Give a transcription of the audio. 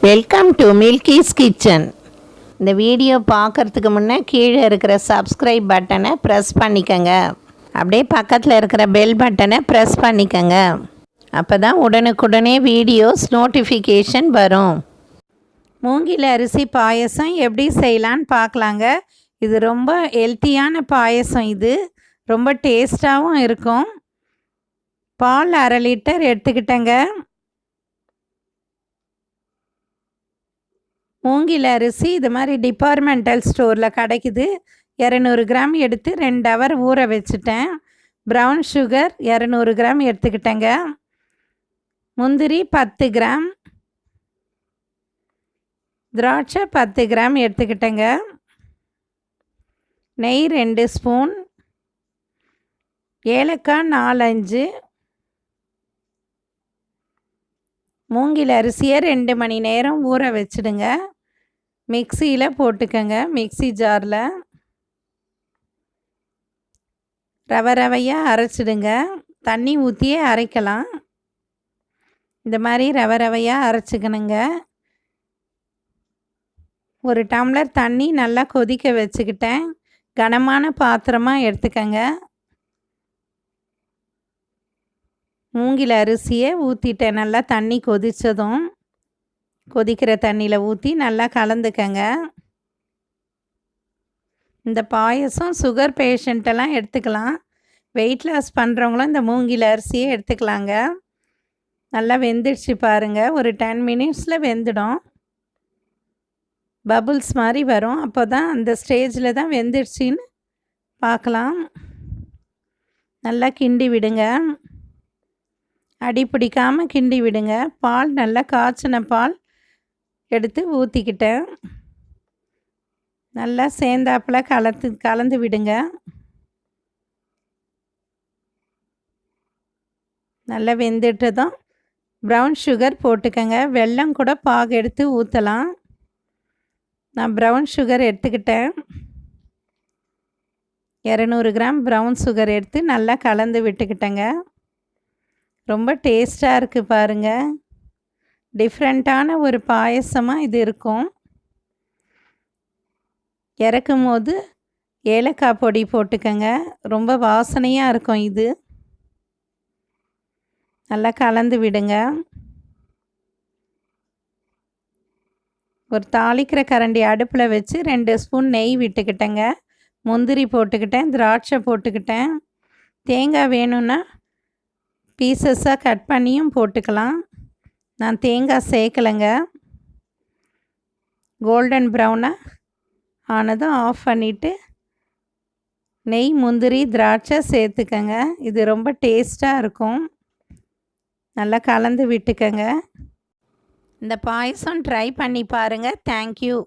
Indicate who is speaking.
Speaker 1: Welcome to Milky's kitchen. இந்த video பார்க்குறதுக்கு முன்னே கீழே இருக்கிற சப்ஸ்கிரைப் பட்டனை ப்ரெஸ் பண்ணிக்கோங்க. அப்படியே பக்கத்தில் இருக்கிற பெல் பட்டனை ப்ரெஸ் பண்ணிக்கோங்க. அப்போ தான் உடனுக்குடனே வீடியோஸ் நோட்டிஃபிகேஷன் வரும். மூங்கில் அரிசி பாயசம் எப்படி செய்யலான்னு பார்க்கலாங்க. இது ரொம்ப ஹெல்த்தியான பாயசம். இது ரொம்ப டேஸ்ட்டாகவும் இருக்கும். பால் 1/2 லிட்டர் எடுத்துக்கிட்டேங்க. மூங்கில் அரிசி இது மாதிரி டிபார்ட்மெண்டல் ஸ்டோரில் கிடைக்குது. 200 கிராம் எடுத்து 2 ஹவர் ஊற வச்சுட்டேன். ப்ரௌன் சுகர் 200 கிராம் எடுத்துக்கிட்டேங்க. முந்திரி 10 கிராம், திராட்சை 10 கிராம் எடுத்துக்கிட்டேங்க. நெய் 2 ஸ்பூன், ஏலக்காய் 4-5. மூங்கில் அரிசியை 2 மணி நேரம் ஊற வச்சுடுங்க. மிக்சியில் போட்டுக்கோங்க. மிக்சி ஜாரில் ரவையாக அரைச்சிடுங்க. தண்ணி ஊற்றியே அரைக்கலாம். இந்த மாதிரி ரவையாக அரைச்சிக்கணுங்க. ஒரு டம்ளர் தண்ணி நல்லா கொதிக்க வச்சுக்கிட்டேன். கனமான பாத்திரமாக எடுத்துக்கங்க. மூங்கில் அரிசியை ஊற்றிட்டேன். நல்லா தண்ணி கொதித்ததும் கொதிக்கிற தண்ணியில் ஊற்றி நல்லா கலந்துக்கங்க. இந்த பாயசம் சுகர் பேஷண்ட்டெல்லாம் எடுத்துக்கலாம். வெயிட் லாஸ் பண்ணுறவங்களும் இந்த மூங்கில் அரிசியை எடுத்துக்கலாங்க. நல்லா வெந்துடுச்சு பாருங்கள். ஒரு 10 மினிட்ஸில் வெந்துடும். பபுள்ஸ் மாதிரி வரும். அப்போ தான் அந்த ஸ்டேஜில் தான் வெந்துடுச்சின்னு பார்க்கலாம். நல்லா கிண்டி விடுங்க. அடி பிடிக்காமல் கிண்டி விடுங்க. பால் நல்லா காய்ச்சின பால் எடுத்து ஊற்றிக்கிட்டேன். நல்லா சேர்ந்தாப்பில் கலந்து விடுங்க. நல்லா வெந்துட்டதும் ப்ரௌன் சுகர் போட்டுக்கங்க. வெல்லம் கூட பாகு எடுத்து ஊற்றலாம். நான் ப்ரௌன் சுகர் எடுத்துக்கிட்டேன். 200 கிராம் ப்ரௌன் சுகர் எடுத்து நல்லா கலந்து விட்டுக்கிட்டேங்க. ரொம்ப டேஸ்ட்டாக இருக்குது பாருங்கள். டிஃப்ரெண்ட்டான ஒரு பாயசமாக இது இருக்கும். இறக்கும் போது ஏலக்காய் பொடி போட்டுக்கங்க. ரொம்ப வாசனையாக இருக்கும் இது. நல்லா கலந்து விடுங்க. ஒரு தாளிக்கிற கரண்டி அடுப்பில் வச்சு 2 ஸ்பூன் நெய் விட்டுக்கிட்டேங்க. முந்திரி போட்டுக்கிட்டேன், திராட்சை போட்டுக்கிட்டேன். தேங்காய் வேணும்னா பீசஸாக கட் பண்ணியும் போட்டுக்கலாம். நான் தேங்காய் சேர்க்கலைங்க. கோல்டன் ப்ரௌனாக ஆனதும் ஆஃப் பண்ணிவிட்டு நெய், முந்திரி, திராட்சை சேர்த்துக்கங்க. இது ரொம்ப டேஸ்ட்டாக இருக்கும். நல்லா கலந்து விட்டுக்கங்க. இந்த பாயசம் ட்ரை பண்ணி பாருங்கள். தேங்க்யூ.